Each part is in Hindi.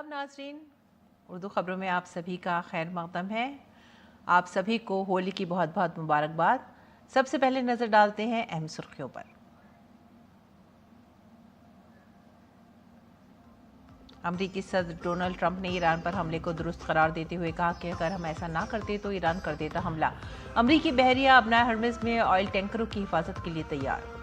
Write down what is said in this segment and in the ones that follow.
आदाब नाज़रीन, उर्दू ख़बरों में आप सभी का खैर मक़दम है। आप सभी को होली की बहुत बहुत मुबारकबाद। सबसे पहले नज़र डालते हैं अहम सुर्खियों पर। अमरीकी सदर डोनाल्ड ट्रंप ने ईरान पर हमले को दुरुस्त करार देते हुए कहा कि अगर हम ऐसा ना करते तो ईरान कर देता हमला। अमरीकी बहरिया अपना हर्मिज़ में ऑयल टैंकरों की हिफाजत के लिए तैयार।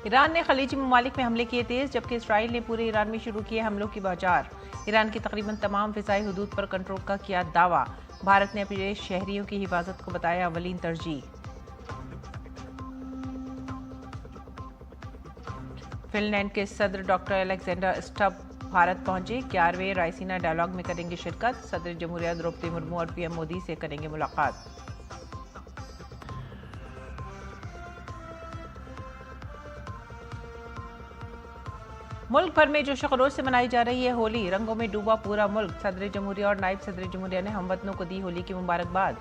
ईरान ने खलीजी ममालिक में हमले किए तेज, जबकि इसराइल ने पूरे ईरान में शुरू किए हमलों की बौछार। ईरान की तकरीबन तमाम फ़िज़ाई हुदूद पर कंट्रोल का किया दावा। भारत ने अपने शहरियों की हिफाजत को बताया अवलीन तरजीह। फिनलैंड के सदर डॉक्टर अलेक्जेंडर स्टब भारत पहुंचे। 11वें रायसीना डायलॉग में करेंगे शिरकत। सदर जमहूरिया द्रौपदी मुर्मू और पीएम मोदी से करेंगे मुलाकात। मुल्क भर में जोशो खरोश से मनाई जा रही है होली। रंगों में डूबा पूरा मुल्क। सदर जमहूरिया और नायब सदर जमहूरिया ने हमवतनों को दी होली की मुबारकबाद।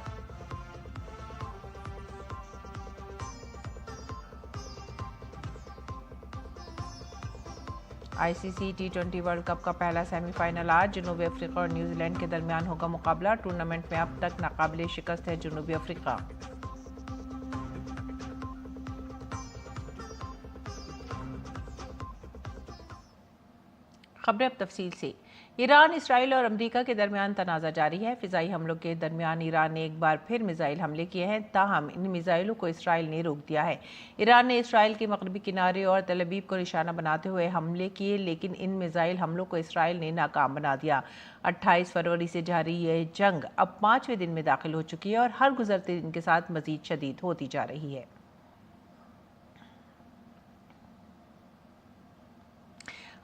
आईसीसी टी20 वर्ल्ड कप का पहला सेमीफाइनल आज। जनूबी अफ्रीका और न्यूजीलैंड के दरमियान होगा मुकाबला। टूर्नामेंट में अब तक नाकाबिले शिकस्त है जनूबी अफ्रीका। खबरें अब तफसील से। ईरान, इसराइल और अमेरिका के दरमियान तनाज़ा जारी है। फ़िज़ाई हमलों के दरमियान ईरान ने एक बार फिर मिसाइल हमले किए हैं, ताहम इन मिसाइलों को इसराइल ने रोक दिया है। ईरान ने इसराइल के मगरबी किनारे और तल अवीव को निशाना बनाते हुए हमले किए, लेकिन इन मिसाइल हमलों को इसराइल ने नाकाम बना दिया। 28 फरवरी से जारी यह जंग अब 5वें दिन में दाखिल हो चुकी है और हर गुजरते दिन के साथ मज़ीद शदीद होती जा रही है।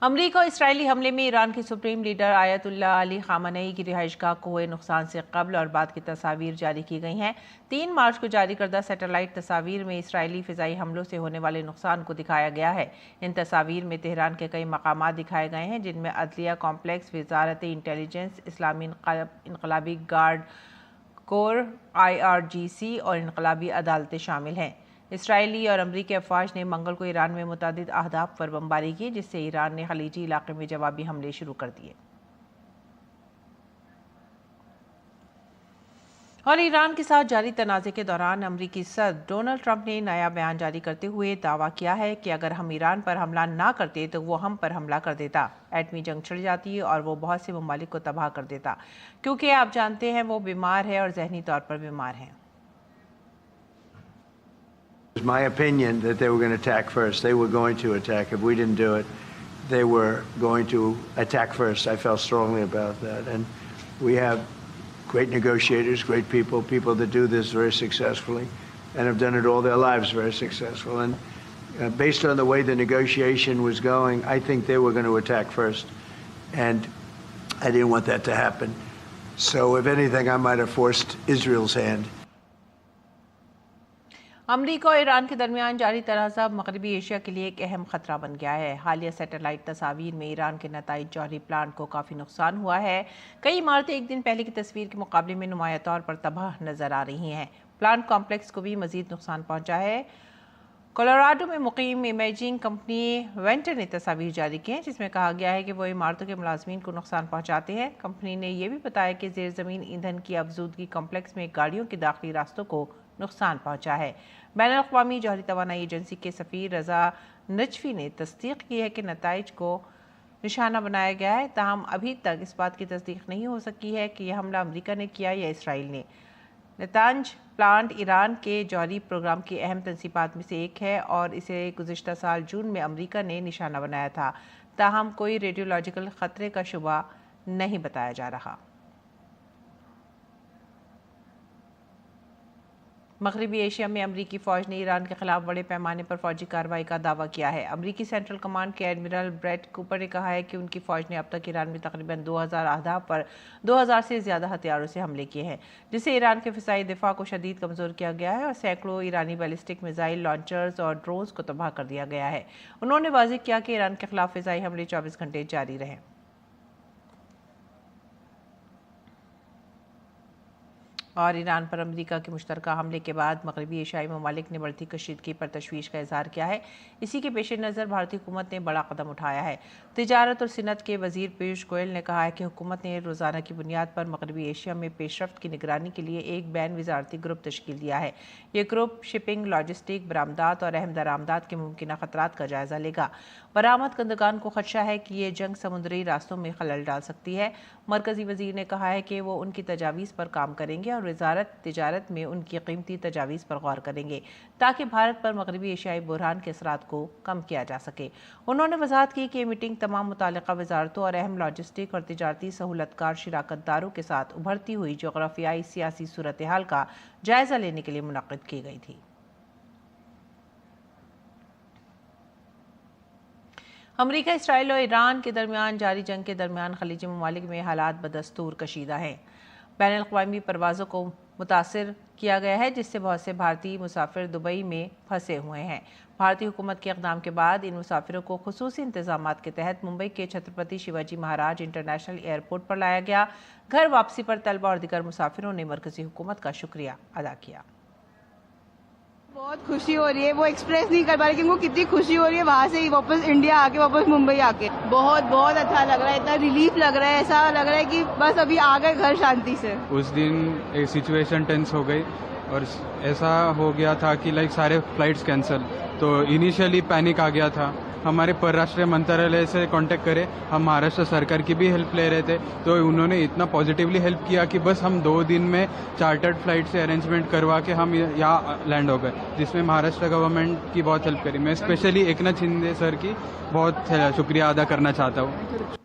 अमरीका और इसराइली हमले में ईरान के supreme leader Ayatollah Ali Khamenei की रिहाइशगाह को हुए नुकसान से कबल और बाद की तस्वीर जारी की गई हैं। 3 मार्च को जारी करदा सैटेलाइट तस्वीर में इसराइली फ़िज़ाई हमलों से होने वाले नुकसान को दिखाया गया है। इन तस्वीर में तेहरान के कई मकामात दिखाए गए हैं, जिनमें अदलिया कॉम्प्लेक्स, वजारत इंटेलिजेंस, इस्लामी इनकलाबी गार्ड कोर, IRGC और इनकलाबी अदालतें शामिल हैं। इसराइली और अमरीकी अफवाज ने मंगल को ईरान में मुतादिद अहदाफ पर बमबारी की, जिससे ईरान ने खलीजी इलाके में जवाबी हमले शुरू कर दिए। और ईरान के साथ जारी तनाज़े के दौरान अमरीकी सदर डोनाल्ड ट्रंप ने नया बयान जारी करते हुए दावा किया है कि अगर हम ईरान पर हमला ना करते तो वो हम पर हमला कर देता, एटमी जंग छिड़ जाती और वो बहुत से ममालिक को तबाह कर देता, क्योंकि आप जानते हैं वो बीमार है और जहनी तौर पर बीमार है। It's my opinion that they were going to attack first. They were going to attack. If we didn't do it, they were going to attack first. I felt strongly about that. And we have great negotiators, great people, people that do this very successfully and have done it all their lives very successful. And based on the way the negotiation was going, I think they were going to attack first. And I didn't want that to happen. So if anything, I might have forced Israel's hand. अमरीका और ईरान के दरमियान जारी तनाज़ा मगरबी एशिया के लिए एक अहम खतरा बन गया है। हालिया सैटेलाइट तस्वीर में ईरान के नताइज जौहरी प्लांट को काफ़ी नुकसान हुआ है। कई इमारतें एक दिन पहले की तस्वीर के मुकाबले में नुमाया तौर पर तबाह नजर आ रही हैं। प्लांट कॉम्प्लेक्स को भी मजीद नुकसान पहुंचा है। कोलोराडो में मुकीम इमेजिंग कंपनी वेंटर ने तस्वीर जारी की है, जिसमें कहा गया है कि वो इमारतों के मुलाजमीन को नुकसान पहुंचाते हैं। कंपनी ने यह भी बताया कि जेर ज़मीन ईंधन की अफजूदगी कॉम्प्लेक्स में गाड़ियों के दाखिली रास्तों को नुकसान पहुंचा है। बैनुल-अक़वामी जौहरी तवानाई एजेंसी के सफ़ीर रज़ा नजफ़ी ने तस्दीक की है कि नताइज को निशाना बनाया गया है, ताहम अभी तक इस बात की तस्दीक नहीं हो सकी है कि यह हमला अमरीका ने किया या इसराइल ने। नतांज प्लांट ईरान के जौहरी प्रोग्राम की अहम तनसीबात में से एक है और इसे गुज़िश्ता साल जून में अमरीका ने निशाना बनाया था, ताहम कोई रेडियोलॉजिकल ख़तरे का शुबा नहीं बताया जा रहा। मगरबी एशिया में अमरीकी फ़ौज ने ईरान के खिलाफ बड़े पैमाने पर फ़ौजी कार्रवाई का दावा किया है। अमरीकी सेंट्रल कमांड के एडमिरल ब्रेट कूपर ने कहा है कि उनकी फ़ौज ने अब तक ईरान में तकरीबन 2000 अहदाफ पर 2000 से ज़्यादा हथियारों से हमले किए हैं, जिससे ईरान के फ़िज़ाई दिफा को शदीद कमज़ोर किया गया है और सैकड़ों ईरानी बैलिस्टिक मिसाइल लॉन्चर्स और ड्रोन्स को तबाह कर दिया गया है। उन्होंने वाज़ेह किया कि ईरान के खिलाफ फ़िज़ाई हमले 24 घंटे जारी रहे। और ईरान पर अमेरिका के मुश्तरका हमले के बाद मगरबी एशियाई ममालिक ने बढ़ती कशीदगी पर तशवीश का इजहार किया है। इसी के पेश नज़र भारतीय हुकूमत ने बड़ा कदम उठाया है। तिजारत और सनअत के वजीर पीयूष गोयल ने कहा है कि हुकूमत ने रोज़ाना की बुनियाद पर मगरबी एशिया में पेशरफ्त की निगरानी के लिए एक बैन वजारती ग्रुप तश्कील दिया है। ये ग्रुप शिपिंग, लॉजिस्टिक, बरामदात और अहम दरामदात के मुमकिन खतरात का जायजा लेगा। बरामद कंदगान को खदशा है कि ये जंग समुद्री रास्तों में खलल डाल सकती है। मरकजी वजीर ने कहा है कि वो उनकी तजावीज़ पर काम करेंगे और वजारत तिजारत में उनकी कीमती तजावीज़ पर गौर करेंगे ताकि भारत पर मगरबी एशियाई बुरहान के असरात को कम किया जा सके। उन्होंने वजाहत की कि ये मीटिंग तमाम मुतालिका वजारतों और अहम लॉजिस्टिक और तिजारती सहूलतकार शिराकतदारों के साथ उभरती हुई जोग्राफियाई सियासी सूरत हाल का जायजा लेने के लिए मुनक्किद की गई थी। अमरीका, इसराइल और ईरान के दरमियान जारी जंग के दरमियान खलीजी ममालिक में हालात बदस्तूर कशीदा हैं। बैनुल-अक़वामी परवाज़ों को मुतासिर किया गया है, जिससे बहुत से भारतीय मुसाफिर दुबई में फंसे हुए हैं। भारतीय हुकूमत के इक़दाम के बाद इन मुसाफिरों को खुसूसी इंतज़ामात के तहत मुंबई के छत्रपति शिवाजी महाराज इंटरनेशनल एयरपोर्ट पर लाया गया। घर वापसी पर तलबा और दीगर मुसाफिरों ने मरकज़ी हुकूमत का शुक्रिया अदा किया। बहुत खुशी हो रही है, वो एक्सप्रेस नहीं कर पा रही कि उनको कितनी खुशी हो रही है वहाँ से वापस इंडिया आके, वापस मुंबई आके। बहुत बहुत अच्छा लग रहा है, इतना रिलीफ लग रहा है, ऐसा लग रहा है कि बस अभी आ गए घर शांति से। उस दिन एक सिचुएशन टेंस हो गई और ऐसा हो गया था कि सारे फ्लाइट्स कैंसिल, तो इनिशियली पैनिक आ गया था। हमारे परराष्ट्रीय मंत्रालय से कांटेक्ट करे, हम महाराष्ट्र सरकार की भी हेल्प ले रहे थे, तो उन्होंने इतना पॉजिटिवली हेल्प किया कि बस हम 2 दिन में चार्टर्ड फ्लाइट से अरेंजमेंट करवा के हम यहाँ लैंड हो गए, जिसमें महाराष्ट्र गवर्नमेंट की बहुत हेल्प करी। मैं स्पेशली एकनाथ शिंदे सर की बहुत शुक्रिया अदा करना चाहता हूँ।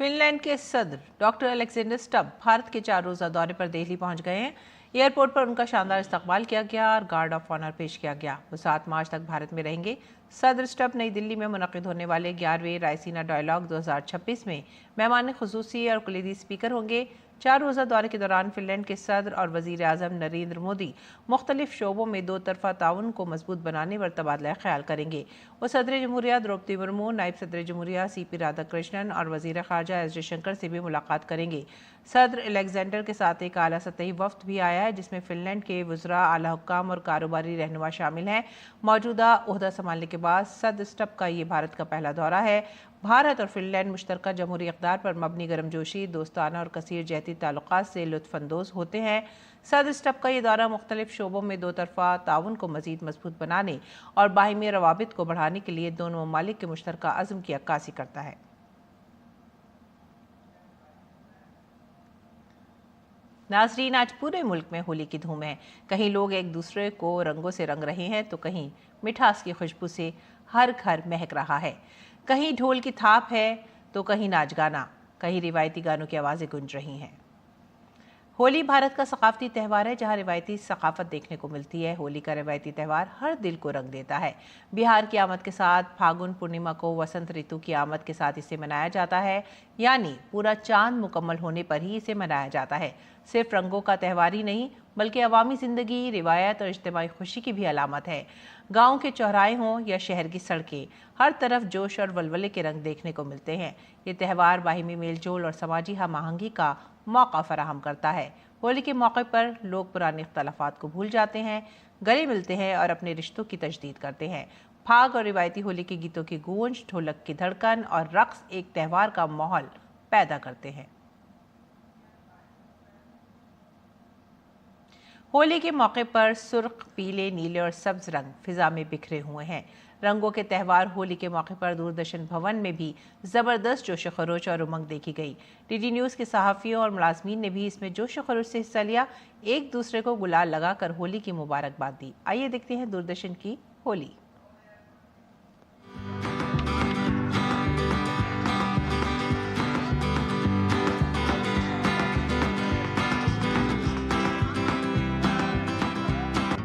फिनलैंड के सदर डॉक्टर अलेक्जेंडर स्टब भारत के 4 रोज़ा दौरे पर दिल्ली पहुंच गए हैं। एयरपोर्ट पर उनका शानदार इस्तकबाल किया गया और गार्ड ऑफ ऑनर पेश किया गया। वो 7 मार्च तक भारत में रहेंगे। सदर स्टब नई दिल्ली में मुनक़िद होने वाले 11वें रायसीना डायलॉग 2026 में मेहमान खुसूसी और कुलीदी स्पीकर होंगे। 4 रोज़ा दौरे के दौरान फिनलैंड के सदर और वज़ीर आज़म नरेंद्र मोदी मुख्तलिफ शोबों में 2 तरफ़ा ताउन को मजबूत बनाने पर तबादला ख्याल करेंगे। वो सदर जमहूरिया द्रौपदी मुर्मू, नायब सदर जमहूरिया CP राधाकृष्णन और वज़ीर ख़ारजा S जयशंकर से भी मुलाकात करेंगे। सदर अलेक्जेंडर के साथ एक आला सतही वफ्द भी आया है, जिसमें फिनलैंड के वज़रा, आला हुक्काम और कारोबारी रहनुमा शामिल हैं। मौजूदा ओहदा संभालने के बाद सदर स्टब का ये भारत का पहला दौरा है। भारत और फिनलैंड मुश्तरका जमहूरी इक़दार पर मबनी गर्मजोशी, दोस्ताना और कसीर जहती ताल्लुकात से लुत्फ़अंदोज़ होते हैं। सदर स्टब का ये दौरा मुख्तलिफ शोबों में 2 तरफ़ा ताउन को मज़ीद मजबूत बनाने और बाहिमी रवाबित को बढ़ाने के लिए दोनों ममालिक के मुश्तरका अज़्म की अक्कासी करता है। नाज़रीन, आज पूरे मुल्क में होली की धूम है। कहीं लोग एक दूसरे को रंगों से रंग रहे हैं, तो कहीं मिठास की खुशबू से हर घर महक रहा है। कहीं ढोल की थाप है, तो कहीं नाच गाना, कहीं रिवायती गानों की आवाज़ें गूंज रही हैं। होली भारत का सकाफती त्यौहार है, जहां रिवायती सकाफत देखने को मिलती है। होली का रिवायती त्यौहार हर दिल को रंग देता है। बिहार की आमद के साथ फागुन पूर्णिमा को वसंत ऋतु की आमद के साथ इसे मनाया जाता है, यानी पूरा चांद मुकम्मल होने पर ही इसे मनाया जाता है। सिर्फ रंगों का त्यौहार ही नहीं, बल्कि अवामी ज़िंदगी, रिवायत और इज्तिमाई खुशी की भी अलामत है। गाँव के चौराहे हों या शहर की सड़कें, हर तरफ जोश और वलवले के रंग देखने को मिलते हैं। ये त्यौहार बाहिमी मेलजोल और समाजी हम आहंगी का मौका फराहम करता है। होली के मौके पर लोग पुराने इख्तलाफात को भूल जाते हैं, गले मिलते हैं और अपने रिश्तों की तजदीद करते हैं। फाग और रिवायती होली के गीतों की गूंज, ढोलक की धड़कन और रक्स एक त्यौहार का माहौल पैदा करते हैं। होली के मौके पर सुर्ख, पीले, नीले और सब्ज रंग फिजा में बिखरे हुए हैं। रंगों के त्यौहार होली के मौके पर दूरदर्शन भवन में भी ज़बरदस्त जोश खरोश और उमंग देखी गई। DD न्यूज़ के सहाफ़ियों और मुलाजमीन ने भी इसमें जोश खरोश से हिस्सा लिया, एक दूसरे को गुलाल लगाकर होली की मुबारकबाद दी। आइए देखते हैं दूरदर्शन की होली।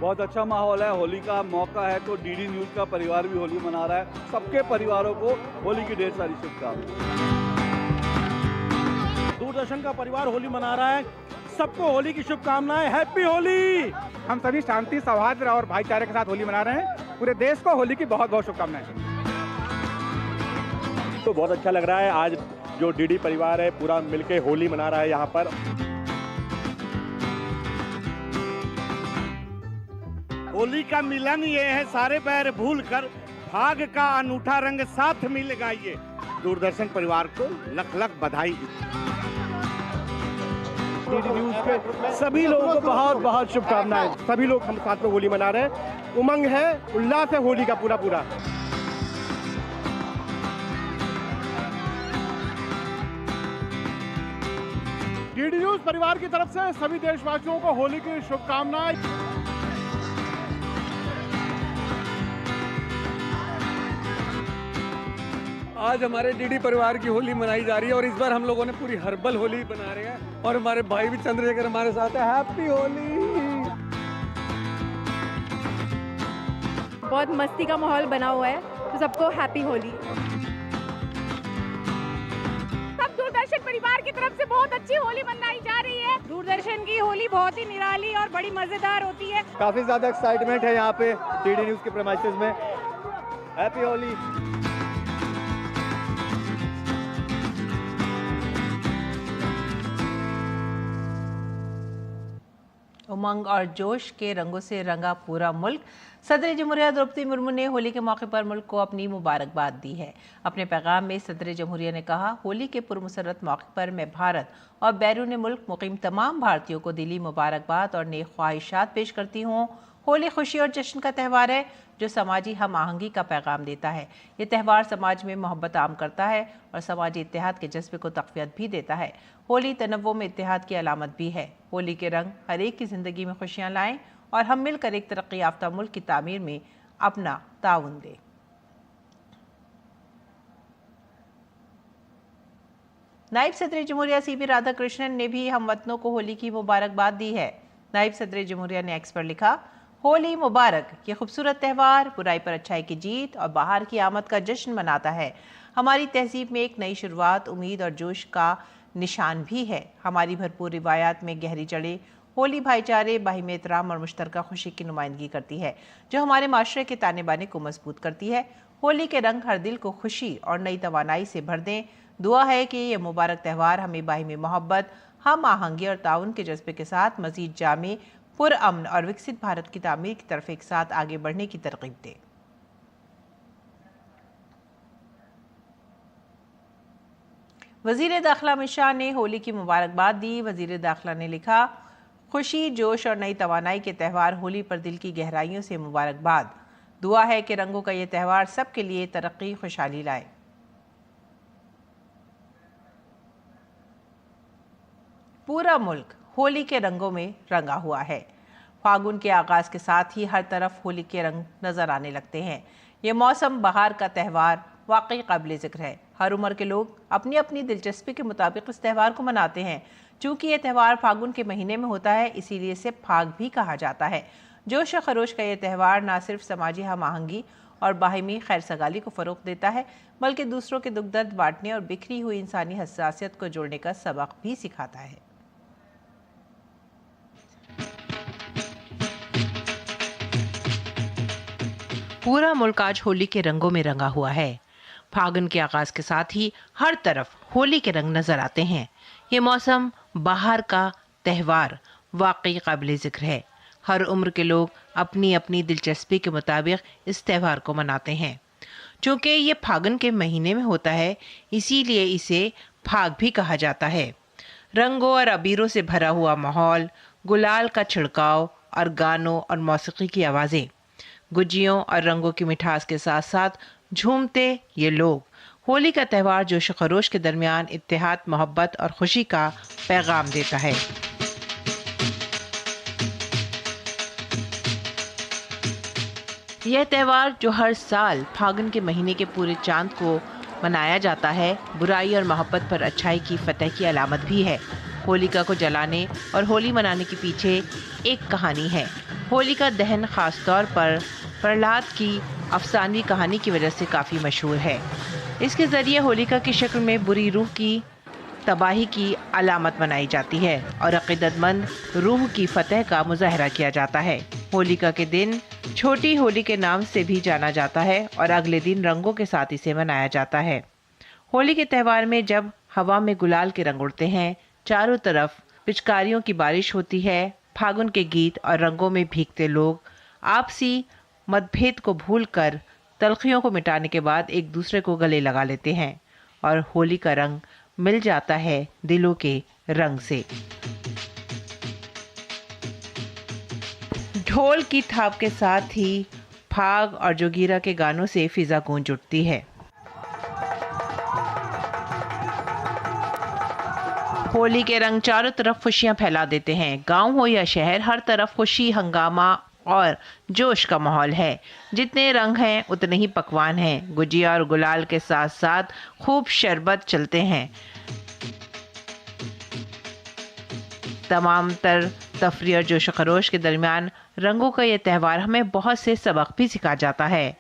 बहुत अच्छा माहौल है। होली का मौका है तो DD न्यूज़ का परिवार भी होली मना रहा है। सबके परिवारों को होली की ढेर सारी शुभकामनाएं। दूरदर्शन का परिवार होली मना रहा है, सबको होली की शुभकामनाएं। हैप्पी होली। हम सभी शांति, सौहार्द और भाईचारे के साथ होली मना रहे हैं। पूरे देश को होली की बहुत बहुत शुभकामनाएं। तो बहुत अच्छा लग रहा है, आज जो DD परिवार है पूरा मिलके होली मना रहा है यहाँ पर। होली का मिलन ये है, सारे बैर भूल कर भाग का अनूठा रंग साथ मिल गाइए। दूरदर्शन परिवार को लख लख बधाई। डीडी न्यूज के सभी लोगों को बहुत बहुत शुभकामनाएं। सभी लोग हम साथ में होली मना रहे हैं, उमंग है, उल्लास है होली का पूरा पूरा। डीडी न्यूज परिवार की तरफ से सभी देशवासियों को होली की शुभकामनाएं। आज हमारे डीडी परिवार की होली मनाई जा रही है और इस बार हम लोगों ने पूरी हर्बल होली बना रहे हैं और हमारे भाई भी चंद्रशेखर हमारे साथ है। हैप्पी होली। बहुत मस्ती का माहौल बना हुआ है, तो सबको हैप्पी होली। सब दूरदर्शन परिवार की तरफ से बहुत अच्छी होली मनाई जा रही है। दूरदर्शन की होली बहुत ही निराली और बड़ी मजेदार होती है। काफी ज्यादा एक्साइटमेंट है यहाँ पे डीडी न्यूज के प्रेमाइसेस में। हैप्पी होली। उमंग और जोश के रंगों से रंगा पूरा मुल्क। सदर जमहूरिया द्रौपदी मुर्मू ने होली के मौके पर मुल्क को अपनी मुबारकबाद दी है। अपने पैगाम में सदर जमहूरिया ने कहा, होली के पुरमसरत मौके पर मैं भारत और बैरून मुल्क मुकीम तमाम भारतीयों को दिली मुबारकबाद और नेक ख्वाहिशात पेश करती हूँ। होली खुशी और जश्न का त्यौहार है जो समाजी हम आहंगी का पैगाम देता है। ये त्यौहार समाज में मोहब्बत आम करता है और समाजी इत्तेहाद के जज्बे को तक़वियत भी देता है। होली तनव्वुर में इत्तेहाद की अलामत भी है। होली के रंग हर एक की ज़िंदगी में खुशियाँ लाएं और हम मिलकर एक तरक्की याफ्ता मुल्क की तामीर में अपना ताउन दें। नायब सदर जमहूरिया CP राधाकृष्णन ने भी हमवतनों को होली की मुबारकबाद दी है। नायब सदर जमहूरिया ने एक्स पर लिखा, होली मुबारक। ये खूबसूरत त्यौहार बुराई पर अच्छाई की जीत और बाहर की आमद का जश्न मनाता है। हमारी तहजीब में एक नई शुरुआत, उम्मीद और जोश का निशान भी है। हमारी भरपूर रिवायात में गहरी जड़ें होली भाईचारे, बाहिमी एहतराम और मुश्तरका खुशी की नुमाइंदगी करती है, जो हमारे माशरे के ताने बाने को मजबूत करती है। होली के रंग हर दिल को खुशी और नई तवानाई से भर दें। दुआ है कि ये मुबारक त्यौहार हमें बाहिमी मोहब्बत, हम आहंगी और ताउन के जज्बे के साथ मजीद जामे, पुरअमन और विकसित भारत की तामीर की तरफ एक साथ आगे बढ़ने की तरगीब दे। वज़ीर दाखिला अमित शाह ने होली की मुबारकबाद दी। वज़ीर दाखिला ने लिखा, खुशी, जोश और नई तवानाई के त्यौहार होली पर दिल की गहराइयों से मुबारकबाद। दुआ है कि रंगों का ये त्यौहार सबके लिए तरक्की, खुशहाली लाए। पूरा मुल्क होली के रंगों में रंगा हुआ है। फागुन के आगाज़ के साथ ही हर तरफ होली के रंग नज़र आने लगते हैं। ये मौसम बहार का त्यौहार वाकई काबिल ज़िक्र है। हर उम्र के लोग अपनी अपनी दिलचस्पी के मुताबिक इस त्यौहार को मनाते हैं। चूँकि ये त्यौहार फागुन के महीने में होता है, इसीलिए इसे फाग भी कहा जाता है। जोश और खरोश का ये त्यौहार ना सिर्फ समाजी हम आहंगी और बाहिमी खैर सगाली को फ़रोग़ देता है, बल्कि दूसरों के दुख दर्द बांटने और बिखरी हुई इंसानी हसासियत को जोड़ने का सबक भी सिखाता है। पूरा मुल्क आज होली के रंगों में रंगा हुआ है। फागुन के आगाज़ के साथ ही हर तरफ होली के रंग नज़र आते हैं। ये मौसम बाहर का त्यौहार वाकई काबिल ज़िक्र है। हर उम्र के लोग अपनी अपनी दिलचस्पी के मुताबिक इस त्यौहार को मनाते हैं। चूँकि ये फागुन के महीने में होता है, इसीलिए इसे फाग भी कहा जाता है। रंगों और अबीरों से भरा हुआ माहौल, गुलाल का छिड़काव और गानों और मौसीकी की आवाज़ें, गुजियों और रंगों की मिठास के साथ साथ झूमते ये लोग होली का त्यौहार जोश व खरोश के दरमियान इत्तेहाद, मोहब्बत और खुशी का पैगाम देता है। यह त्यौहार जो हर साल फागुन के महीने के पूरे चांद को मनाया जाता है, बुराई और मोहब्बत पर अच्छाई की फतह की अलामत भी है। होलिका को जलाने और होली मनाने के पीछे एक कहानी है। होलिका दहन ख़ास तौर पर प्रहलाद की अफसानवी कहानी की वजह से काफ़ी मशहूर है। इसके ज़रिए होलिका की शक्ल में बुरी रूह की तबाही की अलामत बनाई जाती है और अक़ीदतमंद रूह की फतह का मुज़ाहरा किया जाता है। होलिका के दिन छोटी होली के नाम से भी जाना जाता है और अगले दिन रंगों के साथ इसे मनाया जाता है। होली के त्यौहार में जब हवा में गुलाल के रंग उड़ते हैं, चारों तरफ पिचकारियों की बारिश होती है, फागुन के गीत और रंगों में भीगते लोग आपसी मतभेद को भूलकर तल्खियों को मिटाने के बाद एक दूसरे को गले लगा लेते हैं और होली का रंग मिल जाता है दिलों के रंग से। ढोल की थाप के साथ ही फाग और जोगीरा के गानों से फिजा गूंज उठती है। होली के रंग चारों तरफ खुशियां फैला देते हैं। गांव हो या शहर, हर तरफ खुशी, हंगामा और जोश का माहौल है। जितने रंग हैं उतने ही पकवान हैं। गुजिया और गुलाल के साथ साथ खूब शरबत चलते हैं। तमाम तर तफरी और जोश खरोश के दरमियान रंगों का ये त्यौहार हमें बहुत से सबक भी सिखा जाता है।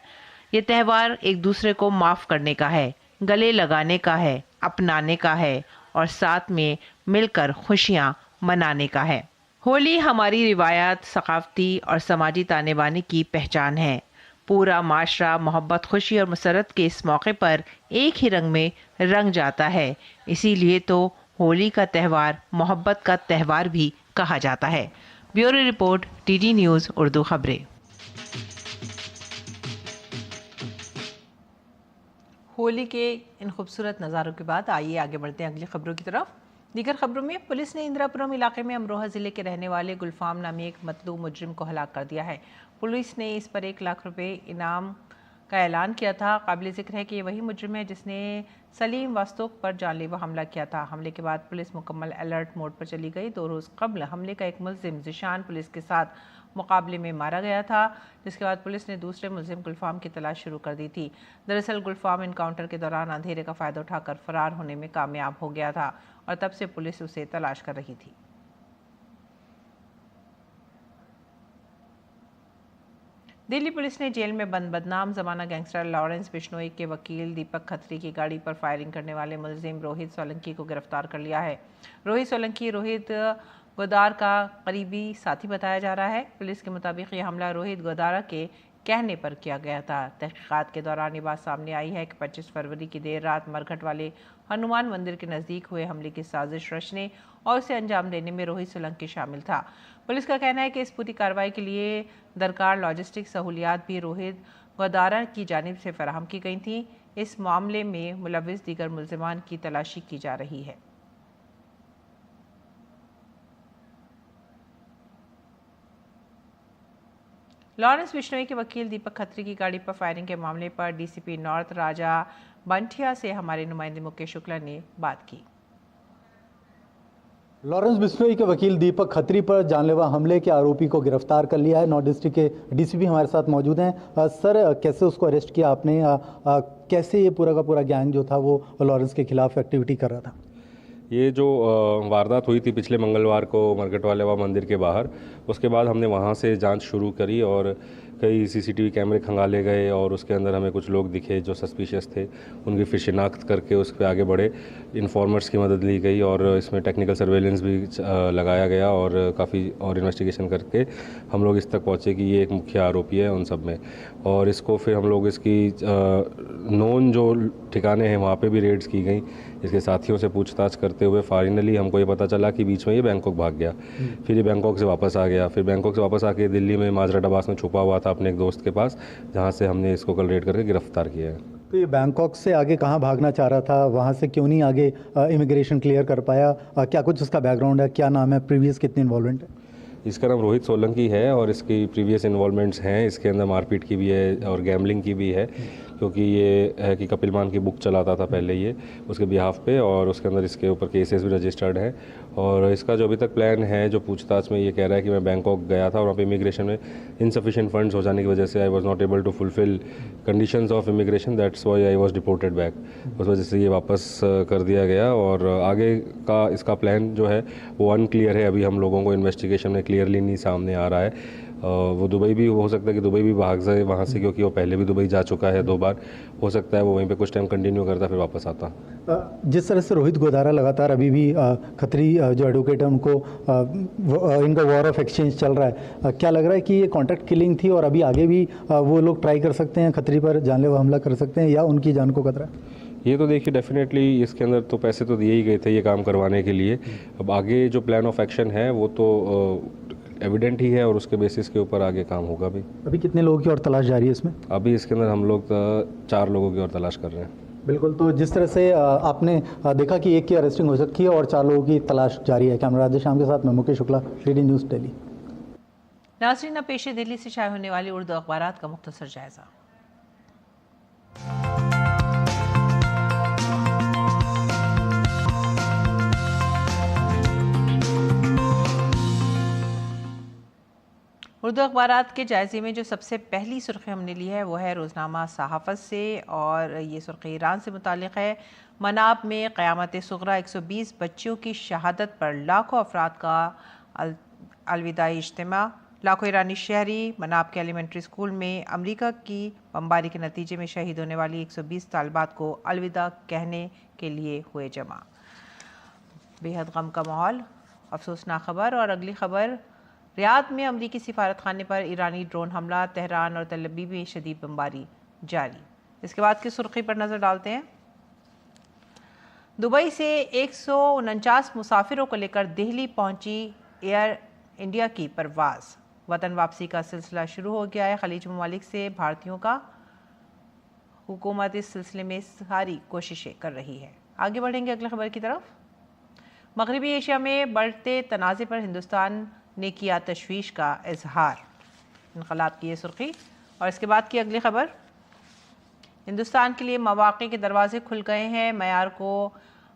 ये त्यौहार एक दूसरे को माफ़ करने का है, गले लगाने का है, अपनाने का है और साथ में मिलकर खुशियाँ मनाने का है। होली हमारी रिवायात, सकाफती और समाजी ताने बाने की पहचान है। पूरा माशरा मोहब्बत, खुशी और मसरत के इस मौके पर एक ही रंग में रंग जाता है। इसीलिए तो होली का त्यौहार मोहब्बत का त्यौहार भी कहा जाता है। Bureau report, TD news Urdu खबरें। होली के इन खूबसूरत नज़ारों के बाद आइए आगे बढ़ते हैं अगली खबरों की तरफ। दीगर खबरों में पुलिस ने इंदिरापुरम इलाके में अमरोहा ज़िले के रहने वाले गुलफाम नामी एक मतलूब मुजरिम को हलाक कर दिया है। पुलिस ने इस पर 1 लाख रुपए इनाम का ऐलान किया था। काबिल ज़िक्र है कि ये वही मुजरिम है जिसने सलीम वास्तुक पर जानलेवा हमला किया था। हमले के बाद पुलिस मुकम्मल अलर्ट मोड पर चली गई। 2 रोज़ कबल हमले का एक मुलजिम ज़िशान पुलिस के साथ मुकाबले में मारा गया था, जिसके बाद पुलिस ने दूसरे मुलजिम गुलफाम की तलाश शुरू कर दी थी। दरअसल गुलफाम इनकाउंटर के दौरान अंधेरे का फ़ायदा उठाकर फ़रार होने में कामयाब हो गया था और तब से पुलिस उसे तलाश कर रही थी। दिल्ली पुलिस ने जेल में बंद बदनाम ज़माना गैंगस्टर लॉरेंस बिश्नोई के वकील दीपक खत्री की गाड़ी पर फायरिंग करने वाले मुलजिम रोहित सोलंकी को गिरफ्तार कर लिया है। रोहित सोलंकी रोहित गोदार का करीबी साथी बताया जा रहा है। पुलिस के मुताबिक ये हमला रोहित गोदारा के कहने पर किया गया था। तहकीकात के दौरान ये बात सामने आई है कि 25 फरवरी की देर रात मरघट वाले हनुमान मंदिर के नज़दीक हुए हमले की साजिश रचने और उसे अंजाम देने में रोहित सोलंकी शामिल था। पुलिस का कहना है कि इस पूरी कार्रवाई के लिए दरकार लॉजिस्टिक सहूलियात भी रोहित गोदारा की जानिब से फराहम की गई थी। इस मामले में मुलविस दीगर मुलजिमान की तलाशी की जा रही है। लॉरेंस बिश्नोई के वकील दीपक खत्री की गाड़ी पर फायरिंग के मामले पर डीसीपी नॉर्थ राजा बंठिया से हमारे नुमाइंदे मुकेश शुक्ला ने बात की। लॉरेंस बिश्नोई के वकील दीपक खत्री पर जानलेवा हमले के आरोपी को गिरफ्तार कर लिया है। नॉर्थ डिस्ट्रिक्ट के डीसीपी हमारे साथ मौजूद हैं। सर, कैसे उसको अरेस्ट किया आपने? कैसे ये पूरा का पूरा गैंग जो था वो लॉरेंस के खिलाफ एक्टिविटी कर रहा था? ये जो वारदात हुई थी पिछले मंगलवार को मरघट वाले मंदिर के बाहर, उसके बाद हमने वहाँ से जांच शुरू करी और कई सीसीटीवी कैमरे खंगाले गए और उसके अंदर हमें कुछ लोग दिखे जो सस्पिशियस थे। उनकी फिर शिनाख्त करके उस पर आगे बढ़े। इन्फॉर्मर्स की मदद ली गई और इसमें टेक्निकल सर्वेलेंस भी लगाया गया और काफ़ी और इन्वेस्टिगेशन करके हम लोग इस तक पहुँचे कि ये एक मुख्य आरोपी है उन सब में। और इसको फिर हम लोग इसकी नोन जो ठिकाने हैं वहाँ पे भी रेड्स की गई। इसके साथियों से पूछताछ करते हुए फाइनली हमको ये पता चला कि बीच में ये बैंकॉक भाग गया। फिर ये बैंकॉक से वापस आ गया। फिर बैंकॉक से वापस आके दिल्ली में माजरा आबास में छुपा हुआ था अपने एक दोस्त के पास, जहाँ से हमने इसको कल रेड करके गिरफ्तार किया है। तो ये बैंकॉक से आगे कहाँ भागना चाह रहा था? वहाँ से क्यों नहीं आगे इमिग्रेशन क्लियर कर पाया? क्या कुछ उसका बैकग्राउंड है? क्या नाम है? प्रीवियस कितनी इन्वॉल्वमेंट है? इसका नाम रोहित सोलंकी है और इसकी प्रीवियस इन्वॉल्वमेंट्स हैं। इसके अंदर मारपीट की भी है और गैम्बलिंग की भी है, क्योंकि ये है कि कपिल मान की बुक चलाता था पहले ये उसके बिहाफ पे, और उसके अंदर इसके ऊपर केसेस भी रजिस्टर्ड हैं। और इसका जो अभी तक प्लान है, जो पूछताछ में ये कह रहा है कि मैं बैंकॉक गया था और वहाँ पे इमिग्रेशन में इनसफिशिएंट फंड्स हो जाने की वजह से I was not able to fulfil conditions of immigration, that's why I was deported back. उस वजह से ये वापस कर दिया गया और आगे का इसका प्लान जो है वो अनक्लियर है। अभी हम लोगों को इन्वेस्टिगेशन में क्लियरली नहीं सामने आ रहा है। वो दुबई भी हो सकता है कि दुबई भी भाग जाए वहाँ से, क्योंकि वो पहले भी दुबई जा चुका है 2 बार। हो सकता है वो वहीं पे कुछ टाइम कंटिन्यू करता फिर वापस आता। जिस तरह से रोहित गोदारा लगातार अभी भी खत्री जो एडवोकेट है उनको इनका वॉर ऑफ एक्सचेंज चल रहा है, क्या लग रहा है कि ये कॉन्ट्रैक्ट किलिंग थी और अभी आगे भी वो लोग ट्राई कर सकते हैं, खत्री पर जानलेवा हमला कर सकते हैं, या उनकी जान को खतरा है? ये तो देखिए डेफिनेटली इसके अंदर तो पैसे तो दिए ही गए थे ये काम करवाने के लिए। अब आगे जो प्लान ऑफ एक्शन है वो तो एविडेंट ही है और उसके बेसिस के ऊपर आगे काम होगा भी। अभी कितने लोगों की और तलाश जारी है इसमें? अभी इसके अंदर हम लोग 4 लोगों की और तलाश कर रहे हैं। बिल्कुल, तो जिस तरह से आपने देखा कि एक की अरेस्टिंग हो सकती है और 4 लोगों की तलाश जारी है। कैमरा राधे श्याम के साथ मैं मुकेश शुक्ला, डीडी न्यूज़ दिल्ली। नाज़रीन, अब पेश है दिल्ली से शाये होने वाली उर्दू अखबारात का मुख्तसर जायजा। उर्दू अखबारात के जायज़े में जो सबसे पहली सुर्खी हमने ली है वो है रोज़नामा सहाफ़त से, और ये सुर्खी ईरान से मुताल्लिक़ है। मनाब में क़यामत सुग़रा 120 बच्चियों की शहादत पर लाखों अफराद का अलविदाई इज्तिमा। लाखों ईरानी शहरी मनाब के एलिमेंट्री स्कूल में अमरीका की बमबारी के नतीजे में शहीद होने वाली 120 तालिबात को अलविदा कहने के लिए हुए जमा। बेहद गम का माहौल, अफसोसनाक खबर। और अगली खबर, रियाद में अमरीकी सिफारत खाने पर ईरानी ड्रोन हमला, तेहरान और तल अवीव में शदीद बमबारी जारी। इसके बाद की सुर्खी पर नज़र डालते हैं। दुबई से 149 मुसाफिरों को लेकर दिल्ली पहुंची एयर इंडिया की परवाज़। वतन वापसी का सिलसिला शुरू हो गया है। खलीज ममालिक से भारतीयों का हुकूमत इस सिलसिले में सारी कोशिशें कर रही है। आगे बढ़ेंगे अगली खबर की तरफ। मगरबी एशिया में बढ़ते तनाज़े पर हिंदुस्तान ने किया तशवीश का इजहार। इनकलाब की ये सुर्खी। और इसके बाद की अगली खबर, हिंदुस्तान के लिए मौक़े के दरवाजे खुल गए हैं, मयार को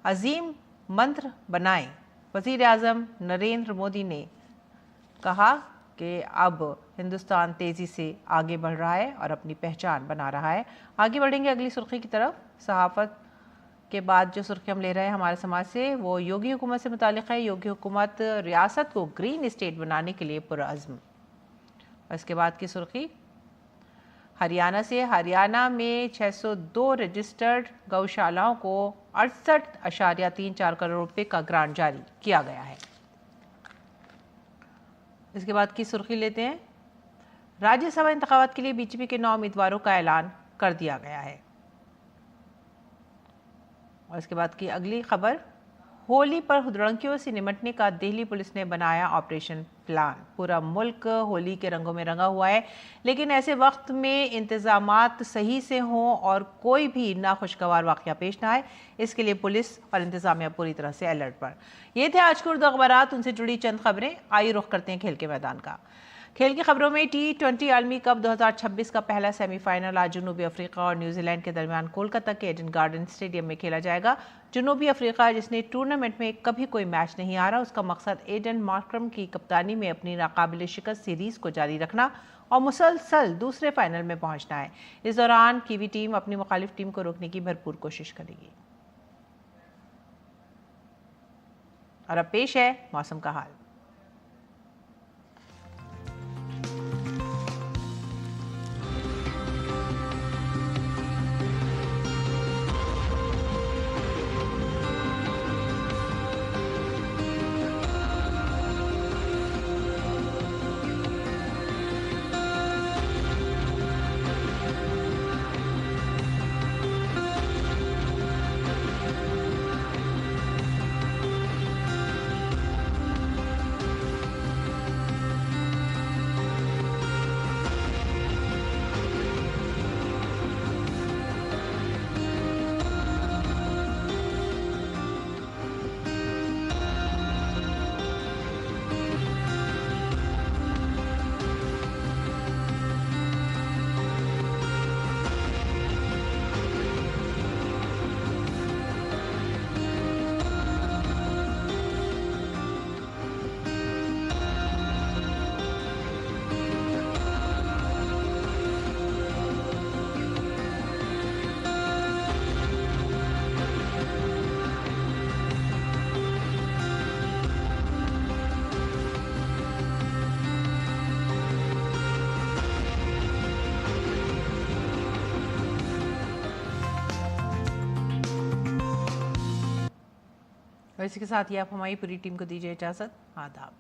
अजीम मंत्र बनाएं। वज़ीर आज़म नरेंद्र मोदी ने कहा कि अब हिंदुस्तान तेज़ी से आगे बढ़ रहा है और अपनी पहचान बना रहा है। आगे बढ़ेंगे अगली सुर्खी की तरफ। सहाफ़त के बाद जो सुर्खी हम ले रहे हैं हमारे समाज से, वो योगी हुकूमत से मुताल्लिक़ है। योगी हुकूमत रियासत को ग्रीन स्टेट बनाने के लिए पुरअज़्म। और इसके बाद की सुर्खी, हरियाणा से, हरियाणा में 602 रजिस्टर्ड गौशालाओं को 68.34 करोड़ रुपए का ग्रांट जारी किया गया है। इसके बाद की सुर्खी लेते हैं। राज्यसभा इंतखाबात के लिए बीजेपी के 9 उम्मीदवारों का ऐलान कर दिया गया है। और इसके बाद की अगली खबर, होली पर हुदड़कियों से निपटने का दिल्ली पुलिस ने बनाया ऑपरेशन प्लान। पूरा मुल्क होली के रंगों में रंगा हुआ है, लेकिन ऐसे वक्त में इंतजामात सही से हों और कोई भी नाखुशगवार वाक़या पेश ना आए, इसके लिए पुलिस और इंतजामिया पूरी तरह से अलर्ट पर। ये थे आज के उर्दू अखबारात। उनसे जुड़ी चंद खबरें। आइए रुख करते हैं खेल के मैदान का। खेल की खबरों में T20 आलमी कप 2026 का पहला सेमीफाइनल आज जनूबी अफ्रीका और न्यूजीलैंड के दरमियान कोलकाता के एडन गार्डन स्टेडियम में खेला जाएगा। जनूबी अफ्रीका, जिसने टूर्नामेंट में कभी कोई मैच नहीं हारा, उसका मकसद एडन मार्क्रम की कप्तानी में अपनी नाकाबिल शिकस्त सीरीज को जारी रखना और मुसलसल दूसरे फाइनल में पहुंचना है। इस दौरान कीवी टीम अपनी मुखालिफ टीम को रोकने की भरपूर कोशिश करेगी। और अब पेश है मौसम का हाल। और इसी के साथ ही आप हमारी पूरी टीम को दीजिए इजाज़त। आदाब।